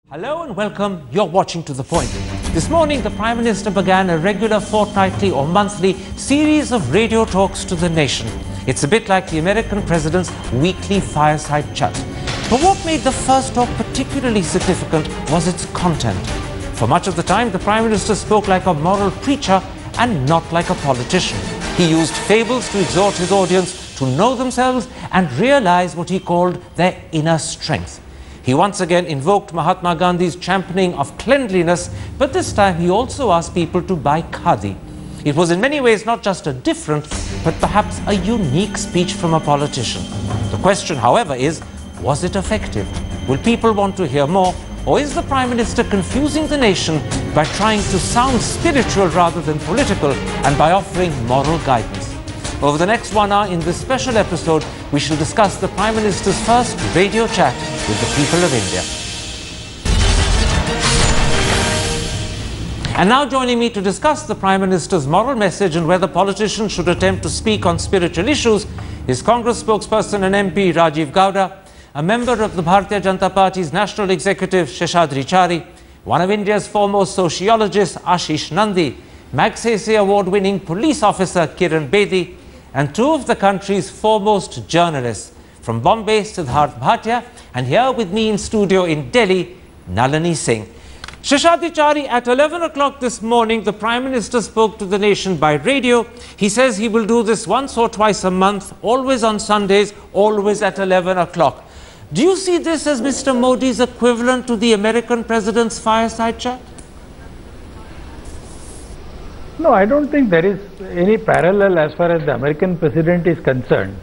Hello and welcome. You're watching To The Point. This morning, the Prime Minister began a regular fortnightly or monthly series of radio talks to the nation. It's a bit like the American president's weekly fireside chat. But what made the first talk particularly significant was its content. For much of the time, the Prime Minister spoke like a moral preacher and not like a politician. He used fables to exhort his audience to know themselves and realize what he called their inner strength. He once again invoked Mahatma Gandhi's championing of cleanliness, but this time he also asked people to buy khadi. It was in many ways not just a different, but perhaps a unique speech from a politician. The question, however, is, was it effective? Will people want to hear more, or is the Prime Minister confusing the nation by trying to sound spiritual rather than political and by offering moral guidance? Over the next 1 hour in this special episode, we shall discuss the Prime Minister's first radio chat with the people of India. And now joining me to discuss the Prime Minister's moral message and whether politicians should attempt to speak on spiritual issues is Congress spokesperson and MP Rajiv Gowda, a member of the Bharatiya Janata Party's National Executive Seshadri Chari, one of India's foremost sociologists Ashish Nandi, Magsaysay award-winning police officer Kiran Bedi, and two of the country's foremost journalists, from Bombay, Siddharth Bhatia, and here with me in studio in Delhi, Nalini Singh. Seshadri Chari, at 11 o'clock this morning, the Prime Minister spoke to the nation by radio. He says he will do this once or twice a month, always on Sundays, always at 11 o'clock. Do you see this as Mr. Modi's equivalent to the American president's fireside chat? No, I don't think there is any parallel as far as the American president is concerned.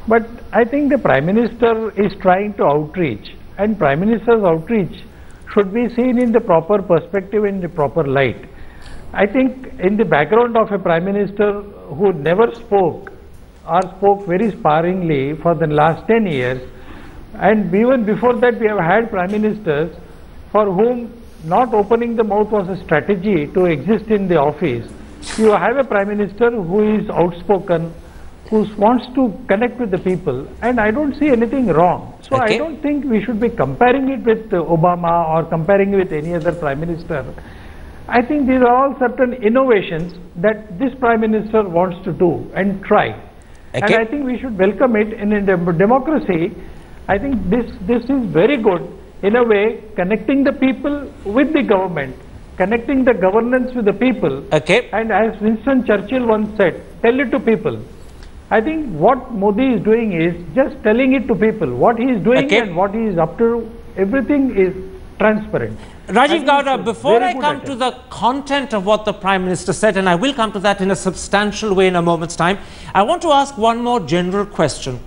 But I think the Prime Minister is trying to outreach, and Prime Minister's outreach should be seen in the proper perspective, in the proper light. I think in the background of a Prime Minister who never spoke or spoke very sparingly for the last 10 years, and even before that we have had Prime Ministers for whom not opening the mouth was a strategy to exist in the office. You have a Prime Minister who is outspoken, who wants to connect with the people, and I don't see anything wrong. So I don't think we should be comparing it with Obama or comparing it with any other Prime Minister. I think these are all certain innovations that this Prime Minister wants to do and try. And I think we should welcome it. In a democracy, I think this is very good. In a way, connecting the people with the government, connecting the governance with the people. And as Winston Churchill once said, tell it to people. I think what Modi is doing is just telling it to people. What he is doing and what he is up to, everything is transparent. Rajiv Gowda, before I come to the content of what the Prime Minister said, and I will come to that in a substantial way in a moment's time, I want to ask one more general question.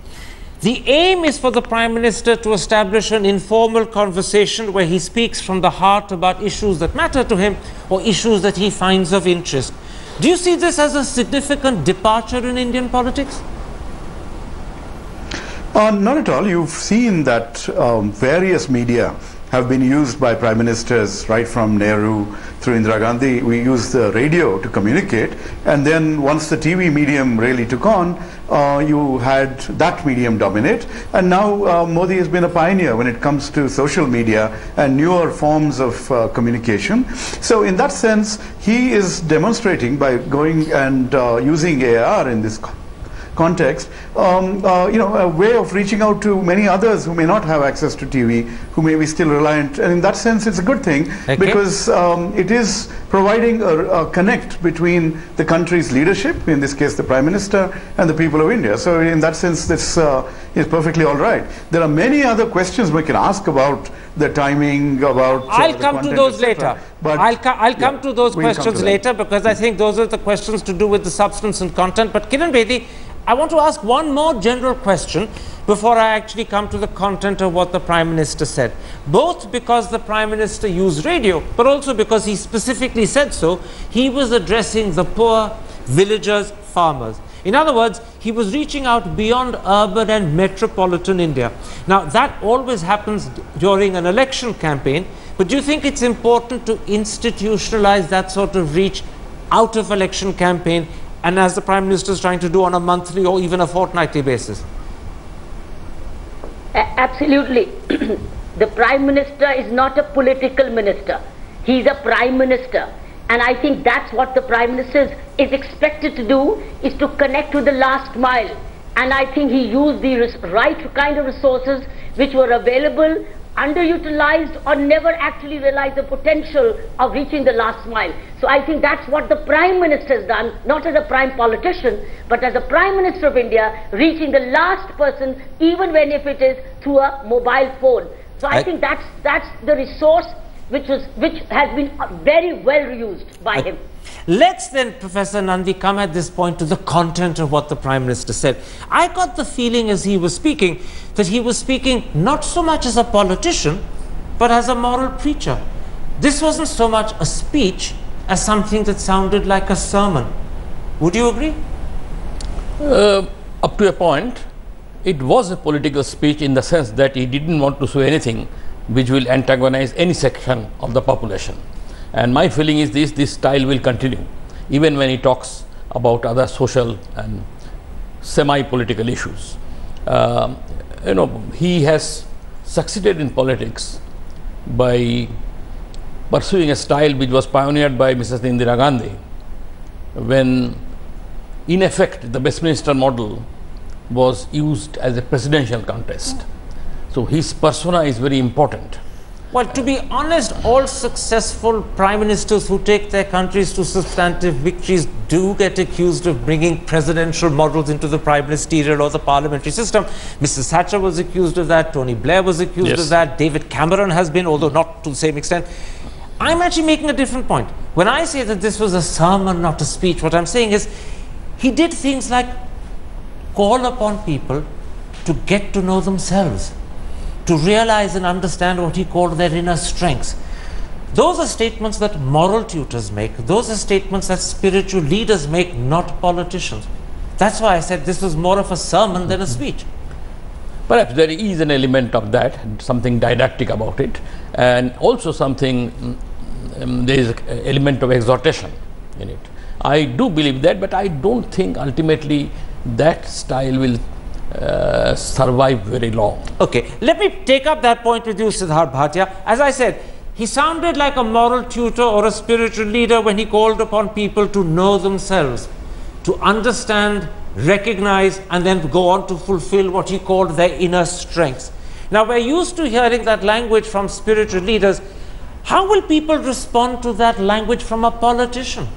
The aim is for the Prime Minister to establish an informal conversation where he speaks from the heart about issues that matter to him or issues that he finds of interest. Do you see this as a significant departure in Indian politics? Not at all. You've seen that various media have been used by Prime Ministers right from Nehru through Indira Gandhi. We used the radio to communicate, and then once the TV medium really took on, you had that medium dominate, and now Modi has been a pioneer when it comes to social media and newer forms of communication. So in that sense, he is demonstrating by going and using AR in this context, a way of reaching out to many others who may not have access to TV, who may be still reliant. And in that sense, it's a good thing because it is providing a connect between the country's leadership, in this case the Prime Minister, and the people of India. So in that sense, this is perfectly all right. There are many other questions we can ask about the timing, about I'll come to those later. But I'll come to those questions later, because I think those are the questions to do with the substance and content. But Kiran Bedi, I want to ask one more general question before I actually come to the content of what the Prime Minister said. Both because the Prime Minister used radio, but also because he specifically said so, he was addressing the poor, villagers, farmers. In other words, he was reaching out beyond urban and metropolitan India. Now, that always happens during an election campaign, but do you think it's important to institutionalize that sort of reach out of election campaign, and as the Prime Minister is trying to do on a monthly or even a fortnightly basis? Absolutely. The Prime Minister is not a political minister. He's a Prime Minister. And I think that's what the Prime Minister is expected to do, is to connect to the last mile. And I think he used the right kind of resources which were available, underutilized, or never actually realized the potential of reaching the last mile. So I think that's what the Prime Minister has done, not as a prime politician, but as a Prime Minister of India, reaching the last person, even when if it is through a mobile phone. So I think that's the resource which has been very well used by him. Let's then, Professor Nandi, come at this point to the content of what the Prime Minister said. I got the feeling as he was speaking that he was speaking not so much as a politician, but as a moral preacher. This wasn't so much a speech as something that sounded like a sermon. Would you agree? Up to a point, it was a political speech in the sense that he didn't want to say anything which will antagonize any section of the population. And my feeling is this style will continue, even when he talks about other social and semi-political issues. He has succeeded in politics by pursuing a style which was pioneered by Mrs. Indira Gandhi, when in effect the Westminster model was used as a presidential contest. So his persona is very important. Well, to be honest, all successful prime ministers who take their countries to substantive victories do get accused of bringing presidential models into the prime ministerial or the parliamentary system. Mrs. Thatcher was accused of that. Tony Blair was accused of that. David Cameron has been, although not to the same extent. I'm actually making a different point. When I say that this was a sermon, not a speech, what I'm saying is he did things like call upon people to get to know themselves, to realize and understand what he called their inner strengths. Those are statements that moral tutors make. Those are statements that spiritual leaders make, not politicians. That's why I said this was more of a sermon than a speech. Perhaps there is an element of that, something didactic about it, and also something, there is an element of exhortation in it. I do believe that, but I don't think ultimately that style will survive very long. Okay, let me take up that point with you, Siddharth Bhatia. As I said, he sounded like a moral tutor or a spiritual leader when he called upon people to know themselves, to understand, recognize, and then go on to fulfill what he called their inner strengths. Now, we're used to hearing that language from spiritual leaders. How will people respond to that language from a politician?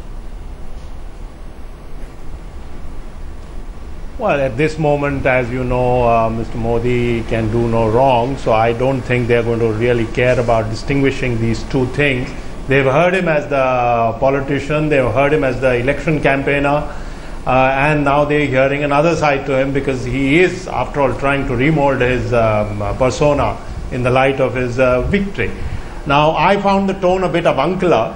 Well, at this moment, as you know, Mr. Modi can do no wrong, so I don't think they're going to really care about distinguishing these two things. They've heard him as the politician, they've heard him as the election campaigner, and now they're hearing another side to him, because he is, after all, trying to remold his persona in the light of his victory. Now, I found the tone a bit avuncular,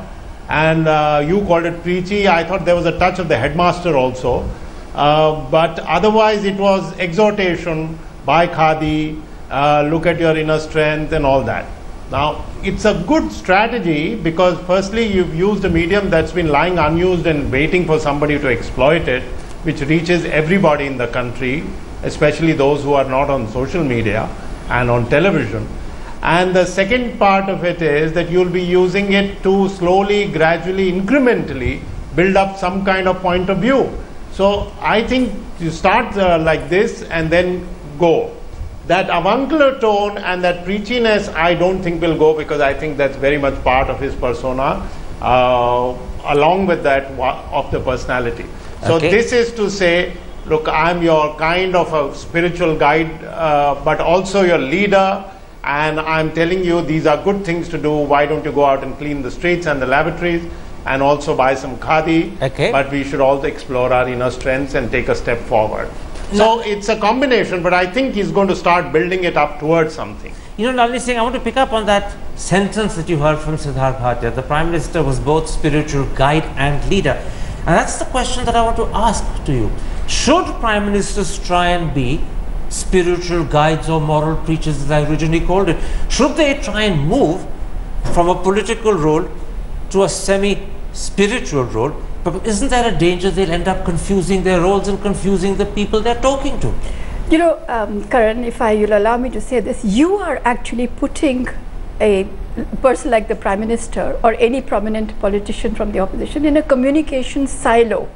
and you called it preachy. I thought there was a touch of the headmaster also. But otherwise it was exhortation by Khadi, look at your inner strength and all that. Now, it's a good strategy because firstly you've used a medium that's been lying unused and waiting for somebody to exploit it, which reaches everybody in the country, especially those who are not on social media and on television. And the second part of it is that you'll be using it to slowly, gradually, incrementally build up some kind of point of view. So I think you start like this and then go. That avuncular tone and that preachiness I don't think will go, because I think that's very much part of his persona, along with that of the personality. So this is to say, look, I'm your kind of a spiritual guide, but also your leader, and I'm telling you these are good things to do. Why don't you go out and clean the streets and the lavatories? And also buy some khadi, but we should also explore our inner strengths and take a step forward. So it's a combination, but I think he's going to start building it up towards something. You know, Nalini Singh, I want to pick up on that sentence that you heard from Siddharth Bhatia. The Prime Minister was both spiritual guide and leader. And that's the question that I want to ask to you. Should Prime Ministers try and be spiritual guides or moral preachers, as I originally called it? Should they try and move from a political role to a semi-spiritual role? But isn't there a danger they'll end up confusing their roles and confusing the people they're talking to? You know, Karan, if you'll allow me to say this, you are actually putting a person like the Prime Minister or any prominent politician from the opposition in a communication silo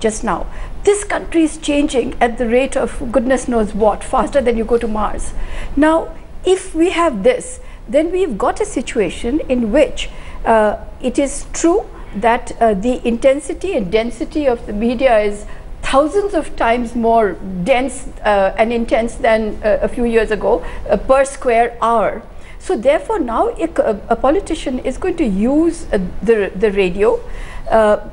just now. This country is changing at the rate of goodness knows what, faster than you go to Mars. Now, if we have this, then we've got a situation in which it is true that the intensity and density of the media is thousands of times more dense and intense than a few years ago per square hour. So therefore now a politician is going to use the radio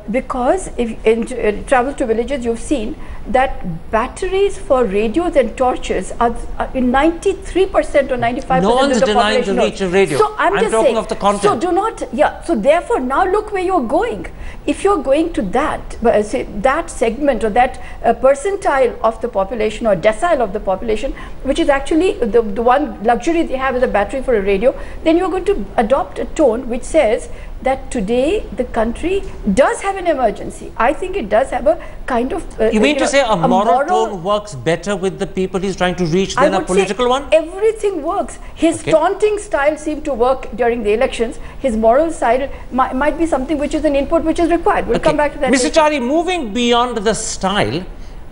because if in travel to villages, you've seen that batteries for radios and torches are in 93% or 95% no one's of the denying population. the reach of radio. So I'm just talking saying, of the content. so do not, yeah, so therefore now look where you're going. If you're going to that, say that segment or that percentile of the population or decile of the population, which is actually the one luxury they have is a battery for a radio, then you're going to adopt a tone which says that today the country does have an emergency. I think it does have a kind of you mean to say a moral tone works better with the people he's trying to reach than a political one? Everything works. His taunting style seemed to work during the elections. His moral side might be something which is an input which is required. We'll come back to that. Mr. later. Chari, moving beyond the style,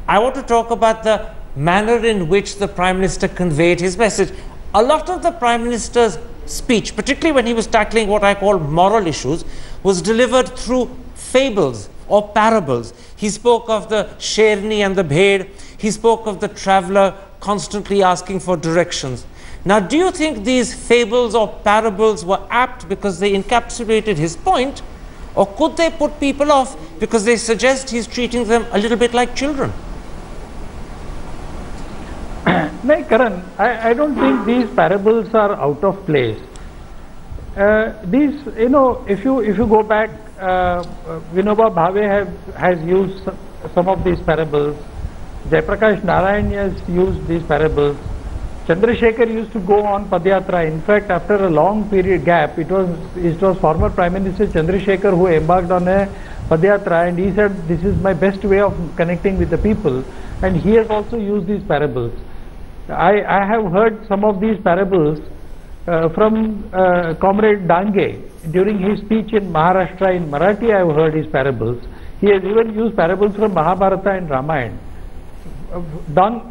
I want to talk about the manner in which the Prime Minister conveyed his message. A lot of the Prime Minister's speech, particularly when he was tackling what I call moral issues, was delivered through fables or parables. He spoke of the Sherni and the Bhed. He spoke of the traveller constantly asking for directions. Now, do you think these fables or parables were apt because they encapsulated his point, or could they put people off because they suggest he's treating them a little bit like children? No, Karan, I don't think these parables are out of place. These, you know, if you go back, Vinoba Bhave has used some of these parables. Jayaprakash Narayan has used these parables. Chandrasekhar used to go on Padyatra. In fact, after a long period gap, it was former Prime Minister Chandrasekhar who embarked on a Padyatra, and he said, this is my best way of connecting with the people. And he has also used these parables. I have heard some of these parables from Comrade Dange. During his speech in Maharashtra in Marathi, I have heard his parables. He has even used parables from Mahabharata and Ramayana.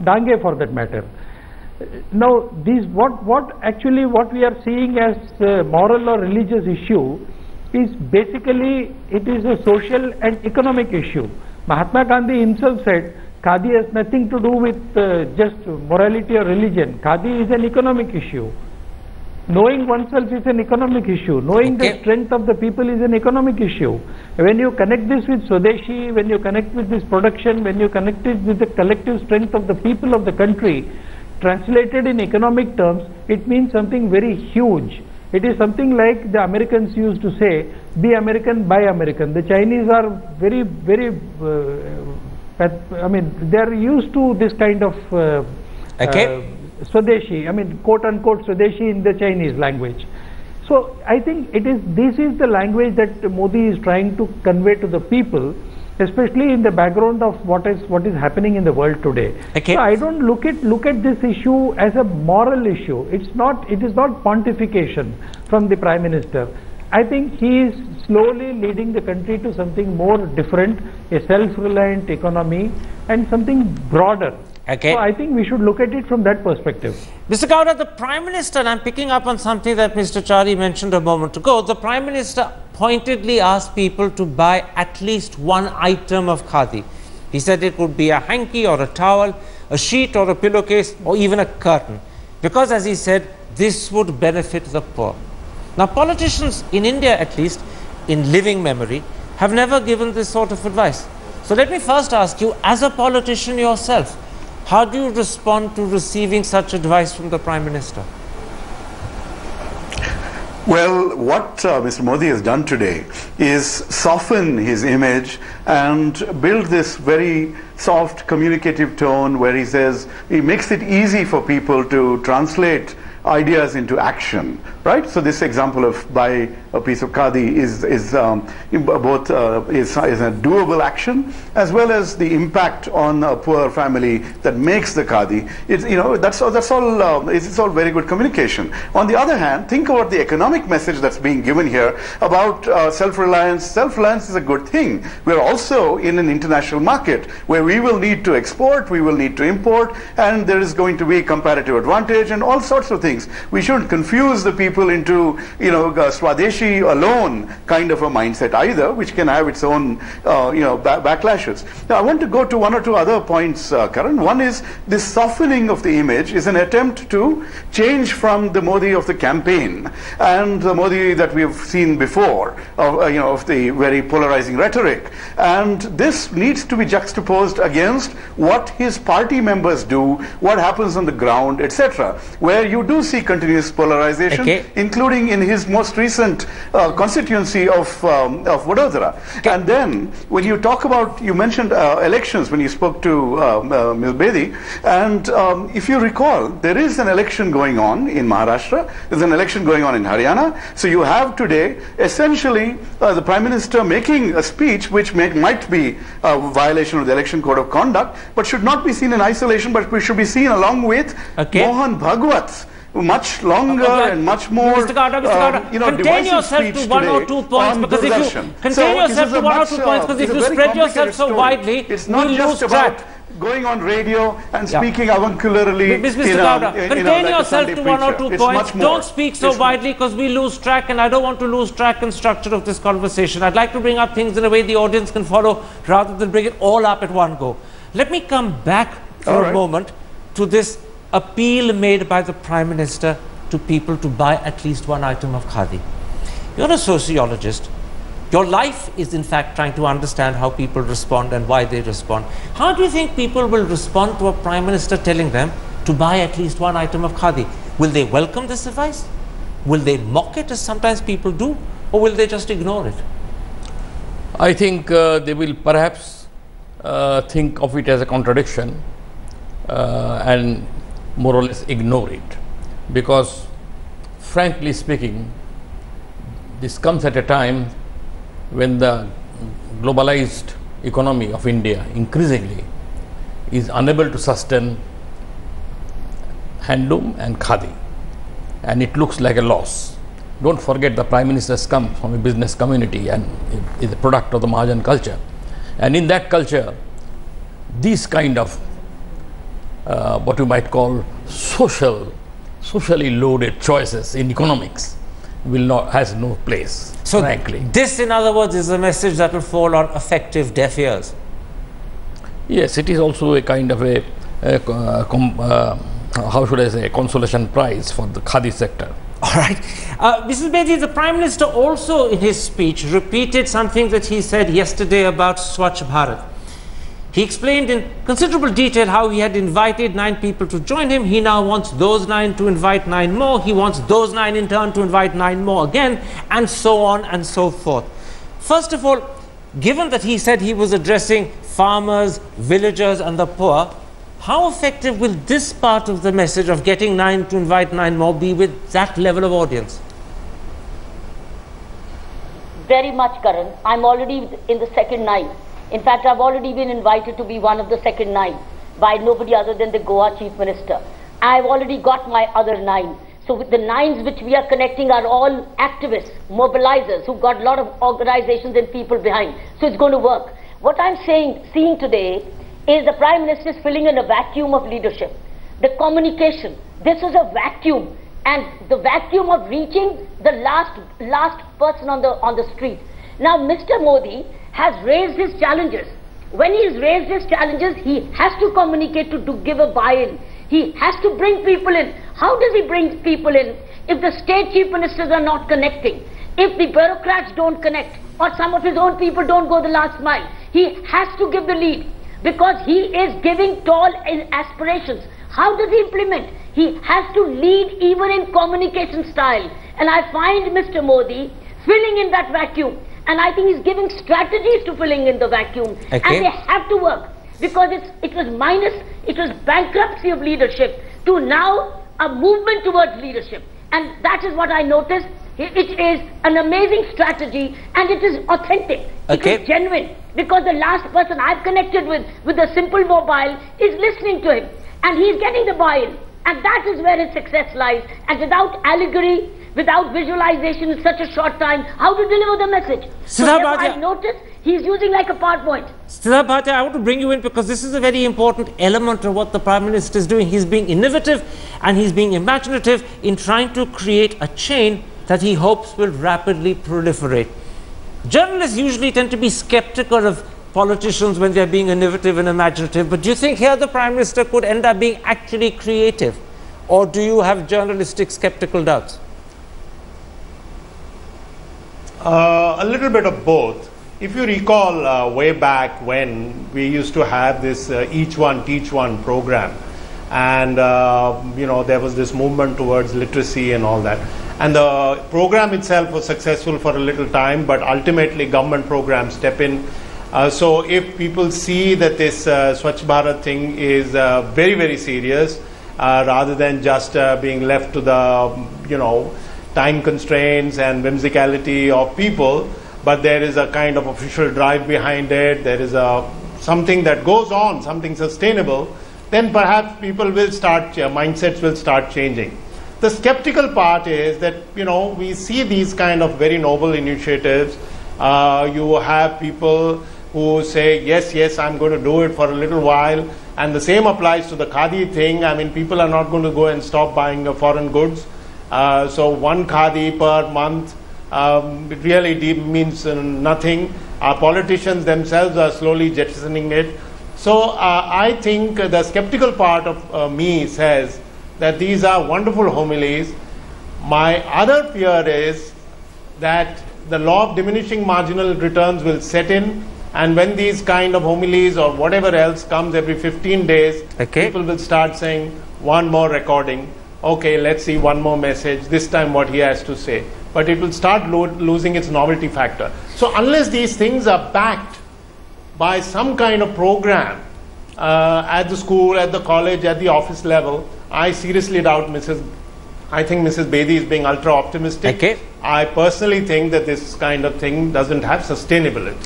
Dange for that matter. Now, these what we are seeing as moral or religious issue is basically, it is a social and economic issue. Mahatma Gandhi himself said, Khadi has nothing to do with just morality or religion. Khadi is an economic issue. Knowing oneself is an economic issue. Knowing the strength of the people is an economic issue. When you connect this with Swadeshi, when you connect with this production, when you connect it with the collective strength of the people of the country, translated in economic terms, it means something very huge. It is something like the Americans used to say, be American, buy American. The Chinese are very, very I mean, they are used to this kind of Swadeshi, I mean, quote unquote Swadeshi in the Chinese language. So I think this is the language that Modi is trying to convey to the people, especially in the background of what is happening in the world today. So I don't look at this issue as a moral issue. It is not pontification from the Prime Minister. I think he is slowly leading the country to something more different, a self-reliant economy and something broader. So I think we should look at it from that perspective. Mr. Gowda, the Prime Minister, and I'm picking up on something that Mr. Chari mentioned a moment ago, the Prime Minister pointedly asked people to buy at least one item of khadi. He said it would be a hanky or a towel, a sheet or a pillowcase, or even a curtain, because, as he said, this would benefit the poor. Now, politicians in India, at least in living memory, have never given this sort of advice. So let me first ask you, as a politician yourself, how do you respond to receiving such advice from the Prime Minister? Well, what Mr. Modi has done today is soften his image and build this very soft communicative tone where he says, he makes it easy for people to translate ideas into action, right? So this example of buy a piece of khadi is a doable action, as well as the impact on a poor family that makes the khadi. It's, you know, that's all. It's all very good communication. On the other hand, think about the economic message that's being given here about self-reliance. Self-reliance is a good thing. We're also in an international market where we will need to export, we will need to import, and there is going to be comparative advantage and all sorts of things. We shouldn't confuse the people into, you know, Swadeshi alone kind of a mindset either, which can have its own, you know, backlashes. Now, I want to go to one or two other points, Karan. One is this softening of the image is an attempt to change from the Modi of the campaign and the Modi that we have seen before, you know, of the very polarizing rhetoric. And this needs to be juxtaposed against what his party members do, what happens on the ground, etc., where you do see continuous polarization, including in his most recent constituency of Vadodara. And then, when you talk about, you mentioned elections when you spoke to Ms. Bedi, and if you recall, there is an election going on in Maharashtra, there's an election going on in Haryana, so you have today essentially the Prime Minister making a speech which might be a violation of the Election Code of Conduct, but should not be seen in isolation, but we should be seen along with Mohan Bhagwat's much longer and much more, Mr. Gowda, you know, contain yourself to one or two points, because if you contain yourself to one or 2 points, because if you spread yourself so widely, it's not just about going on radio and speaking avuncularly. Mr. Gowda, contain yourself to one or 2 points. Don't speak so widely, because we lose track, and I don't want to lose track and structure of this conversation. I'd like to bring up things in a way the audience can follow, rather than bring it all up at one go. Let me come back for a moment to this appeal made by the Prime Minister to people to buy at least one item of khadi. You're a sociologist. Your life is in fact trying to understand how people respond and why they respond. How do you think people will respond to a Prime Minister telling them to buy at least one item of khadi? Will they welcome this advice? Will they mock it, as sometimes people do? Or will they just ignore it? I think they will perhaps think of it as a contradiction and more or less ignore it, because frankly speaking, this comes at a time when the globalized economy of India increasingly is unable to sustain handloom and khadi, and it looks like a loss. Don't forget, the Prime Minister's come from a business community and is a product of the Mahajan culture, and in that culture these kind of what you might call socially loaded choices in economics has no place. So frankly, this, in other words, is a message that will fall on effective deaf ears. Yes, it is also a kind of a how should I say, a consolation prize for the khadi sector. All right. Mrs. Bedi, the Prime Minister also in his speech repeated something that he said yesterday about Swachh Bharat. He explained in considerable detail how he had invited 9 people to join him. He now wants those 9 to invite 9 more. He wants those 9 in turn to invite 9 more again, and so on and so forth. First of all, given that he said he was addressing farmers, villagers and the poor, how effective will this part of the message of getting 9 to invite 9 more be with that level of audience? Very much, Karan. I'm already in the second 9. In fact, I've already been invited to be one of the second 9 by nobody other than the Goa Chief Minister. I've already got my other 9. So with the 9s which we are connecting are all activists, mobilizers, who've got a lot of organizations and people behind. So it's going to work. What I'm seeing today is the Prime Minister is filling in a vacuum of leadership. The communication, this is a vacuum, and the vacuum of reaching the last person on the street. Now Mr. Modi has raised his challenges. When he has raised his challenges, he has to communicate to give a buy-in. He has to bring people in. How does he bring people in if the state chief ministers are not connecting? If the bureaucrats don't connect, or some of his own people don't go the last mile? He has to give the lead, because he is giving tall aspirations. How does he implement? He has to lead even in communication style. And I find Mr. Modi filling in that vacuum. And I think he's giving strategies to filling in the vacuum. Okay. And they have to work, because it was bankruptcy of leadership to now a movement towards leadership. And that is what I noticed. It is an amazing strategy, and it is authentic. Okay. It is genuine, because the last person I've connected with a simple mobile is listening to him, and he's getting the buy-in, and that is where his success lies. And without allegory, without visualization in such a short time, how to deliver the message? So therefore, I've noticed he's using like a PowerPoint. Siddharth Bhatia, I want to bring you in because this is a very important element of what the Prime Minister is doing. He's being innovative and he's being imaginative in trying to create a chain that he hopes will rapidly proliferate. Journalists usually tend to be skeptical of politicians when they're being innovative and imaginative, but do you think here the Prime Minister could end up being actually creative? Or do you have journalistic skeptical doubts? A little bit of both. If you recall way back when we used to have this Each One Teach One program, and there was this movement towards literacy and all that. And the program itself was successful for a little time, but ultimately government programs step in. So if people see that this Swachh Bharat thing is very, very serious, rather than just being left to the, time constraints and whimsicality of people, but there is a kind of official drive behind it, there is something that goes on, something sustainable, then perhaps people will start, mindsets will start changing. The skeptical part is that, we see these kind of very noble initiatives. You have people who say, yes, I'm going to do it for a little while. And the same applies to the Khadi thing. I mean, people are not going to go and stop buying foreign goods. So one Khadi per month really means nothing. Our politicians themselves are slowly jettisoning it. So I think the skeptical part of me says that these are wonderful homilies. My other fear is that the law of diminishing marginal returns will set in, and when these kind of homilies or whatever else comes every 15 days, people will start saying, one more recording, okay, let's see one more message, this time what he has to say. But it will start losing its novelty factor. So unless these things are backed by some kind of program at the school, at the college, at the office level, I seriously doubt I think Mrs. Bedi is being ultra optimistic. I personally think that this kind of thing doesn't have sustainability.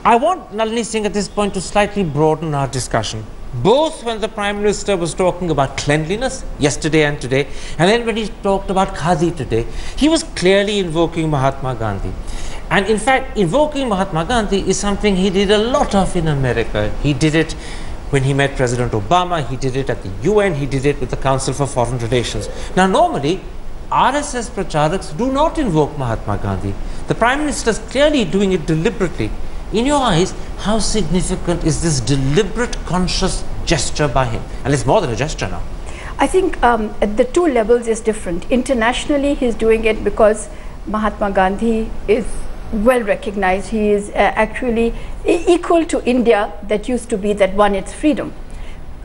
I want Nalini Singh at this point to slightly broaden our discussion. Both when the Prime Minister was talking about cleanliness yesterday and today, and then when he talked about Khadi today, he was clearly invoking Mahatma Gandhi. And in fact, invoking Mahatma Gandhi is something he did a lot of in America. He did it when he met President Obama, he did it at the UN, he did it with the Council for Foreign Relations. Now normally, RSS Pracharaks do not invoke Mahatma Gandhi. The Prime Minister is clearly doing it deliberately. In your eyes, how significant is this deliberate, conscious gesture by him? And it's more than a gesture now. I think at the two levels is different. Internationally, he's doing it because Mahatma Gandhi is well recognized. He is actually equal to India that used to be, that won its freedom.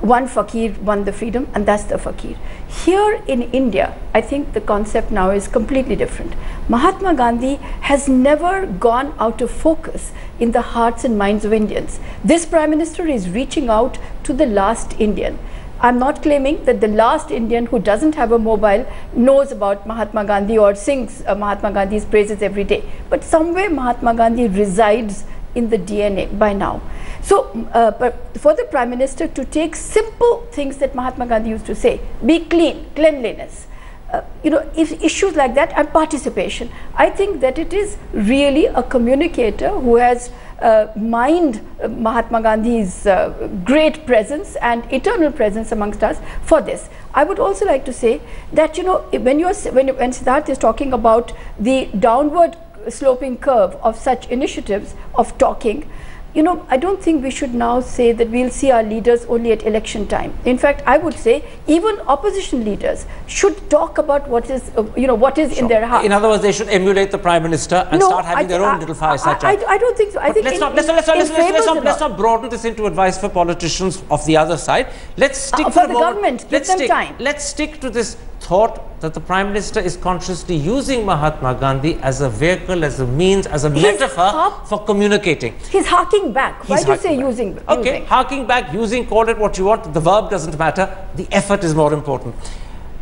One fakir won the freedom, and that's the fakir. Here in India, I think the concept now is completely different. Mahatma Gandhi has never gone out of focus in the hearts and minds of Indians. This Prime Minister is reaching out to the last Indian. I'm not claiming that the last Indian who doesn't have a mobile knows about Mahatma Gandhi or sings Mahatma Gandhi's praises every day. But somewhere Mahatma Gandhi resides in the DNA by now. So but for the Prime Minister to take simple things that Mahatma Gandhi used to say, be clean, cleanliness, if issues like that, and participation, I think that it is really a communicator who has mined Mahatma Gandhi's great presence and eternal presence amongst us for this. I would also like to say that when Siddharth is talking about the downward sloping curve of such initiatives of talking, I don't think we should now say that we'll see our leaders only at election time. In fact, I would say even opposition leaders should talk about what is, what is in their heart. In other words, they should emulate the Prime Minister and start having their own little fireside chat. I don't think so. I think let's not broaden this into advice for politicians of the other side. Let's stick for the government. Give them time. Let's stick to this thought that the Prime Minister is consciously using Mahatma Gandhi as a vehicle, as a means, as a metaphor for communicating. He's harking back. Why do you say using? Okay, harking back, using, call it what you want. The verb doesn't matter. The effort is more important.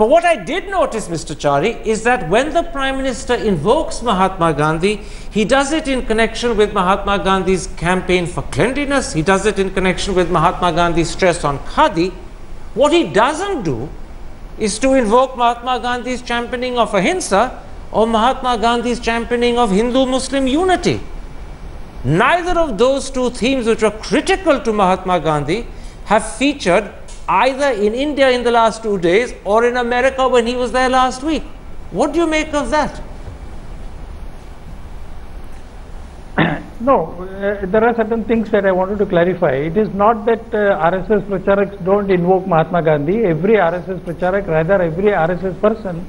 But what I did notice, Mr. Chari, is that when the Prime Minister invokes Mahatma Gandhi, he does it in connection with Mahatma Gandhi's campaign for cleanliness. He does it in connection with Mahatma Gandhi's stress on khadi. What he doesn't do is to invoke Mahatma Gandhi's championing of ahimsa or Mahatma Gandhi's championing of Hindu-Muslim unity. Neither of those two themes, which were critical to Mahatma Gandhi, have featured either in India in the last 2 days or in America when he was there last week. What do you make of that? No, there are certain things that I wanted to clarify. It is not that RSS Pracharaks don't invoke Mahatma Gandhi. Every RSS Pracharak, rather every RSS person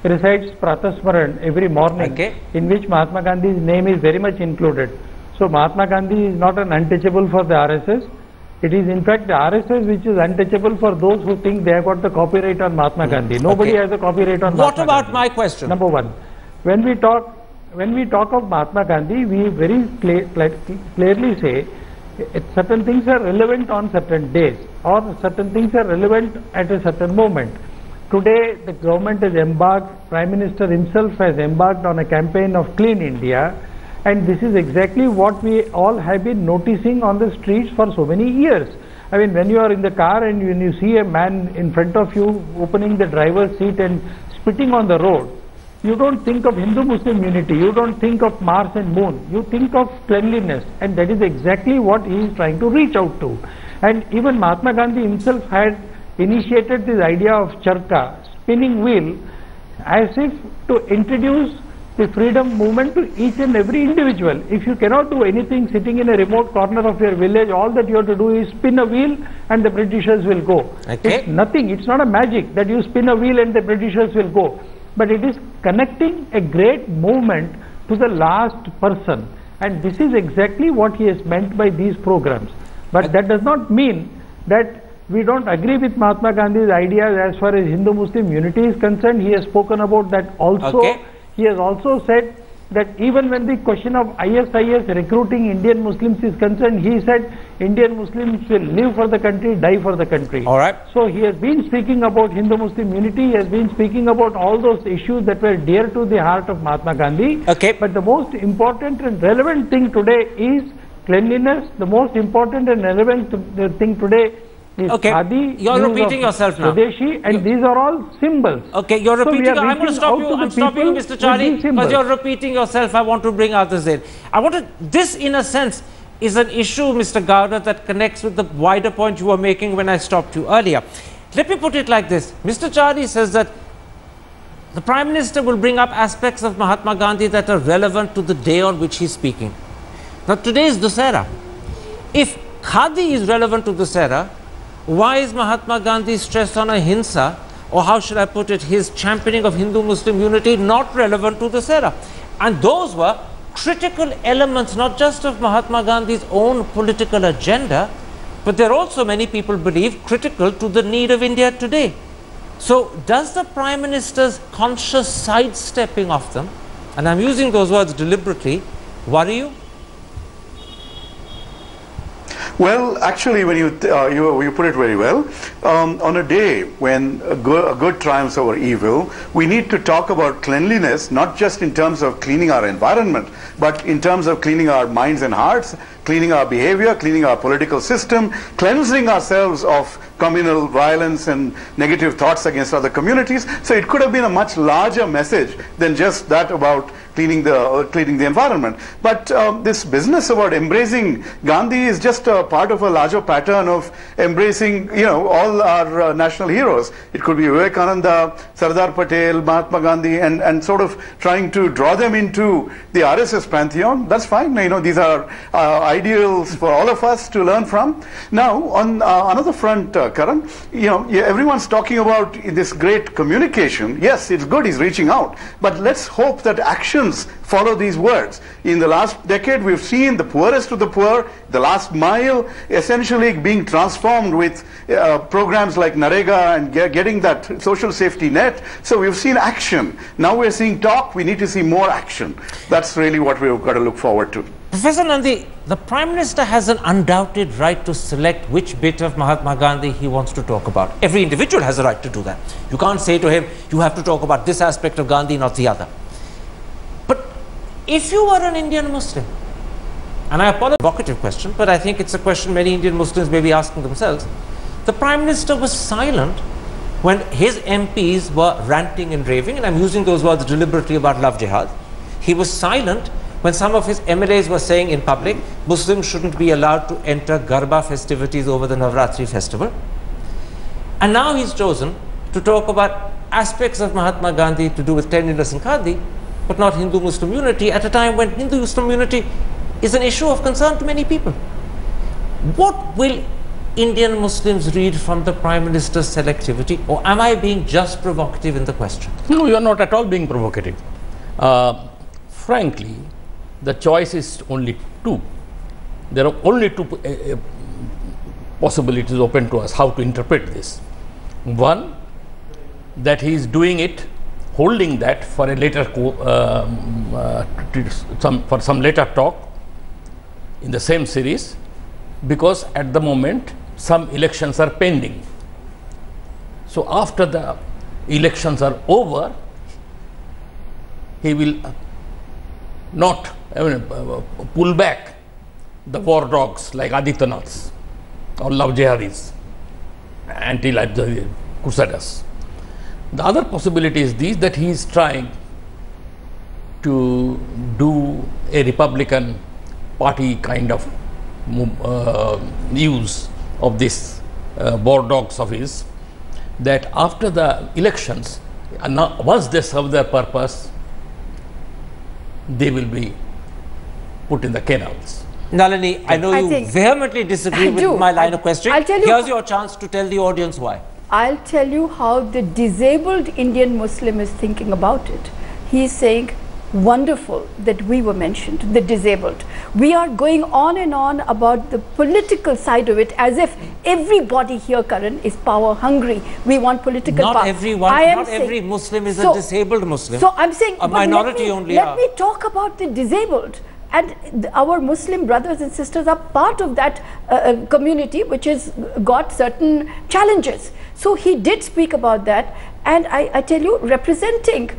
recites Pratasmaran every morning, in which Mahatma Gandhi's name is very much included. So Mahatma Gandhi is not an untouchable for the RSS. It is in fact the RSS which is untouchable for those who think they have got the copyright on Mahatma Gandhi. Nobody has a copyright on Mahatma Gandhi. What about my question? Number one, when we talk of Mahatma Gandhi, we very clearly say certain things are relevant on certain days or certain things are relevant at a certain moment. Today the government has embarked, Prime Minister himself has embarked on a campaign of Clean India. And this is exactly what we all have been noticing on the streets for so many years. I mean, when you are in the car and when you see a man in front of you opening the driver's seat and spitting on the road, you don't think of Hindu-Muslim unity, you don't think of Mars and Moon, you think of cleanliness, and that is exactly what he is trying to reach out to. And even Mahatma Gandhi himself had initiated this idea of charka, spinning wheel, as if to introduce the freedom movement to each and every individual. If you cannot do anything sitting in a remote corner of your village, all that you have to do is spin a wheel and the Britishers will go. It's nothing, it's not a magic that you spin a wheel and the Britishers will go. But it is connecting a great movement to the last person. And this is exactly what he has meant by these programs. But that does not mean that we don't agree with Mahatma Gandhi's ideas as far as Hindu-Muslim unity is concerned. He has spoken about that also. He has also said that even when the question of ISIS recruiting Indian Muslims is concerned, he said Indian Muslims will live for the country, die for the country. All right. So he has been speaking about Hindu-Muslim unity, he has been speaking about all those issues that were dear to the heart of Mahatma Gandhi. But the most important and relevant thing today is cleanliness. The most important and relevant thing today is khadi, you're repeating yourself now. Swadeshi, and these are all symbols. You're repeating. I'm going to stop you. I'm stopping you, Mr. Chari, because you're repeating yourself. I want to bring others in. This, in a sense, is an issue, Mr. Gowda, that connects with the wider point you were making when I stopped you earlier. Let me put it like this. Mr. Chari says that the Prime Minister will bring up aspects of Mahatma Gandhi that are relevant to the day on which he's speaking. Now, today is Dussehra. If khadi is relevant to Dussehra, why is Mahatma Gandhi's stress on ahimsa, or how should I put it, his championing of Hindu-Muslim unity, not relevant to Dussehra? And those were critical elements, not just of Mahatma Gandhi's own political agenda, but there are also, many people believe, critical to the need of India today. So does the Prime Minister's conscious sidestepping of them, and I'm using those words deliberately, worry you? Well, actually, when you put it very well, on a day when good triumphs over evil, we need to talk about cleanliness, not just in terms of cleaning our environment, but in terms of cleaning our minds and hearts, cleaning our behavior, cleaning our political system, cleansing ourselves of communal violence and negative thoughts against other communities. So it could have been a much larger message than just that about cleaning the environment. But this business about embracing Gandhi is just a part of a larger pattern of embracing, all our national heroes. It could be Vivekananda, Sardar Patel, Mahatma Gandhi, and sort of trying to draw them into the RSS pantheon. That's fine. These are ideals for all of us to learn from. Now, on another front, Karan, everyone's talking about this great communication. Yes, it's good, he's reaching out, but let's hope that actions follow these words. In the last decade, we've seen the poorest of the poor, the last mile, essentially being transformed with programs like Narega and getting that social safety net. So we've seen action. Now we're seeing talk. We need to see more action. That's really what we've got to look forward to. Professor Nandi, the Prime Minister has an undoubted right to select which bit of Mahatma Gandhi he wants to talk about. Every individual has a right to do that. You can't say to him, you have to talk about this aspect of Gandhi, not the other. But if you were an Indian Muslim, and I apologize for the provocative question, but I think it's a question many Indian Muslims may be asking themselves. The Prime Minister was silent when his MPs were ranting and raving, and I'm using those words deliberately about love jihad. He was silent when some of his MLAs were saying in public, Muslims shouldn't be allowed to enter Garba festivities over the Navratri festival. And now he's chosen to talk about aspects of Mahatma Gandhi to do with cleanliness and khadi, but not Hindu-Muslim unity at a time when Hindu-Muslim unity is an issue of concern to many people. What will Indian Muslims read from the Prime Minister's selectivity, or am I being just provocative in the question? No, you are not at all being provocative. Frankly, the choice is only two. There are only two possibilities open to us how to interpret this. One, that he is doing it, holding that for a later for some later talk in the same series, because at the moment some elections are pending. So after the elections are over, he will not pull back the war dogs like Adityanaths or love jihadis, anti-life crusaders. The other possibility is this, that he is trying to do a Republican Party kind of use of this war dogs of his, that after the elections, once they serve their purpose, they will be put in the kennels. Nalini, I know you vehemently disagree with my line of questioning. Here's your chance to tell the audience why. I'll tell you how the disabled Indian Muslim is thinking about it. He is saying, wonderful that we were mentioned, the disabled. We are going on and on about the political side of it as if everybody here, Karan, is power hungry. We want political power. Not everyone, not every Muslim is a disabled Muslim. So I'm saying, a minority only let me talk about the disabled. And our Muslim brothers and sisters are part of that community which has got certain challenges. So he did speak about that, and I tell you, representing,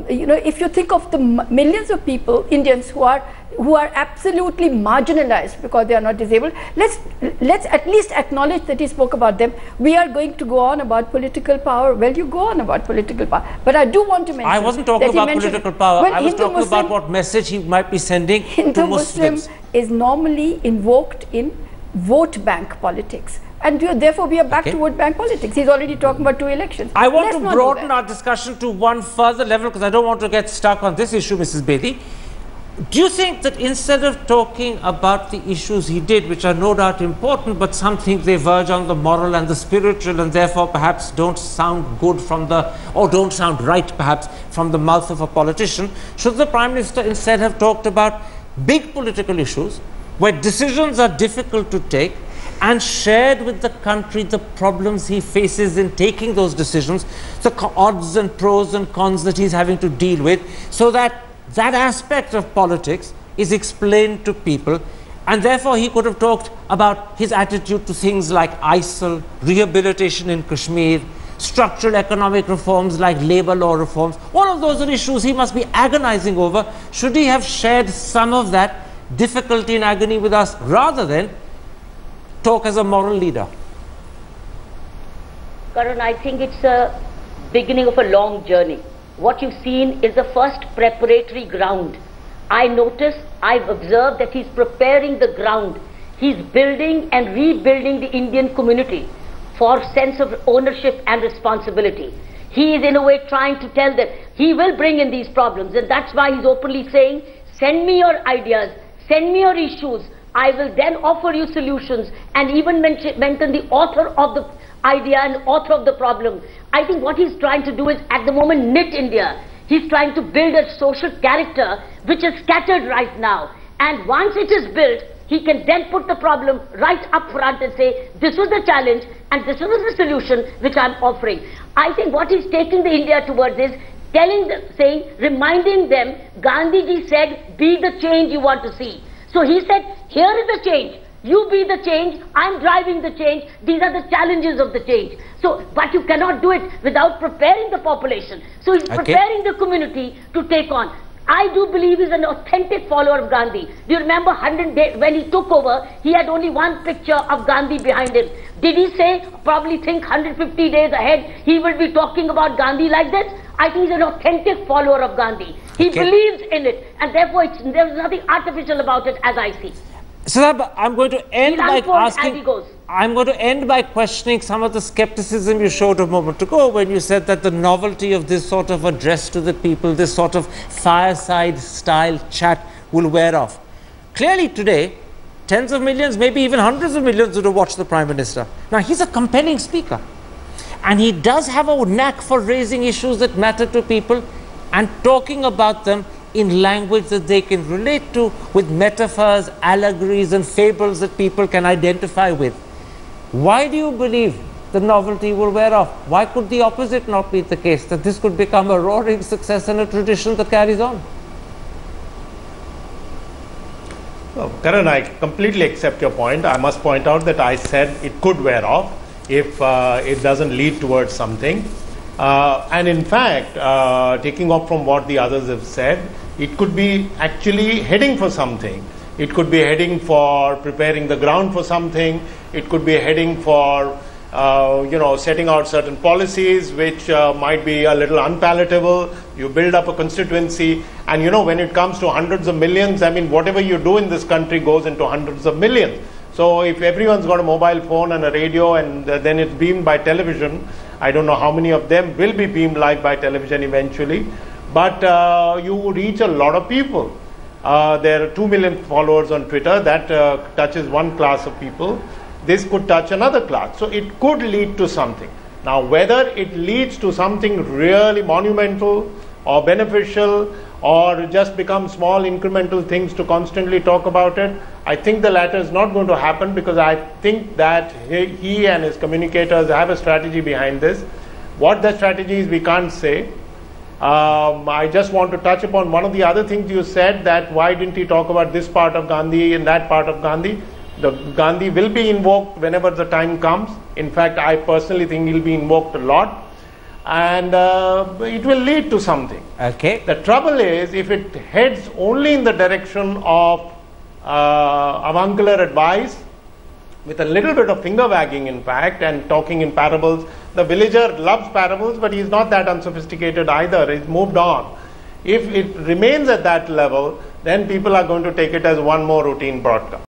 you know, if you think of the millions of people, Indians who are absolutely marginalized because they are not disabled, let's at least acknowledge that he spoke about them. We are going to go on about political power. Well, you go on about political power, but I do want to mention, I wasn't talking about political power. Well, I was talking about what message he might be sending to Muslims. Hindu-Muslim is normally invoked in vote bank politics. And therefore, we are back to vote bank politics. He's already talking about 2 elections. I want to broaden our discussion to one further level, because I don't want to get stuck on this issue, Mrs. Bedi. Do you think that instead of talking about the issues he did, which are no doubt important, but some think they verge on the moral and the spiritual, and therefore perhaps don't sound good from the, or don't sound right perhaps from the mouth of a politician, should the Prime Minister instead have talked about big political issues where decisions are difficult to take, and shared with the country the problems he faces in taking those decisions, the odds and pros and cons that he's having to deal with, so that that aspect of politics is explained to people? And therefore he could have talked about his attitude to things like ISIL, rehabilitation in Kashmir, structural economic reforms like labor law reforms. All of those are issues he must be agonizing over. Should he have shared some of that difficulty and agony with us, rather than talk as a moral leader? Karan, I think it's a beginning of a long journey. What you've seen is the first preparatory ground. I've observed that he's preparing the ground. He's building and rebuilding the Indian community for sense of ownership and responsibility. He is in a way trying to tell them he will bring in these problems, and that's why he's openly saying, send me your ideas, send me your issues, I will then offer you solutions, and even mention the author of the idea and author of the problem. I think what he's trying to do is, at the moment, knit India. He's trying to build a social character which is scattered right now. And once it is built, he can then put the problem right up front and say, this was the challenge and this was the solution which I'm offering. I think what he's taking the India towards is reminding them, Gandhiji said, be the change you want to see. So he said, here is the change. You be the change, I'm driving the change, these are the challenges of the change. So, but you cannot do it without preparing the population. So he's preparing the community to take on. I do believe he's an authentic follower of Gandhi. Do you remember 100 days, when he took over, he had only one picture of Gandhi behind him. Did he say, probably think 150 days ahead, he will be talking about Gandhi like this? I think he's an authentic follower of Gandhi. He believes in it, and therefore there's nothing artificial about it as I see. Siddharth, I'm going to end by questioning some of the skepticism you showed a moment ago when you said that the novelty of this sort of address to the people, this sort of fireside style chat will wear off. Clearly today, tens of millions, maybe even hundreds of millions would have watched the Prime Minister. Now, he's a compelling speaker, and he does have a knack for raising issues that matter to people and talking about them in language that they can relate to, with metaphors, allegories and fables that people can identify with. Why do you believe the novelty will wear off? Why could the opposite not be the case, that this could become a roaring success and a tradition that carries on? Oh, Karan, I completely accept your point. I must point out that I said it could wear off if it doesn't lead towards something. And in fact, taking off from what the others have said, it could be actually heading for something. It could be heading for preparing the ground for something. It could be heading for, setting out certain policies which might be a little unpalatable. You build up a constituency, and when it comes to hundreds of millions, I mean, whatever you do in this country goes into hundreds of millions. So if everyone's got a mobile phone and a radio, and then it's beamed by television, I don't know how many of them will be beamed live by television eventually, but you reach a lot of people. There are 2 million followers on Twitter. That touches one class of people. This could touch another class. So it could lead to something. Now, whether it leads to something really monumental or beneficial, or just become small incremental things to constantly talk about it, I think the latter is not going to happen, because I think that he and his communicators have a strategy behind this. What the strategy is, we can't say. I just want to touch upon one of the other things you said, that why didn't he talk about this part of Gandhi and that part of Gandhi. The Gandhi will be invoked whenever the time comes. In fact, I personally think he'll be invoked a lot, and it will lead to something. Okay. The trouble is, if it heads only in the direction of avuncular advice, with a little bit of finger wagging in fact, and talking in parables. The villager loves parables, but he's not that unsophisticated either. He's moved on. If it remains at that level, then people are going to take it as one more routine broadcast.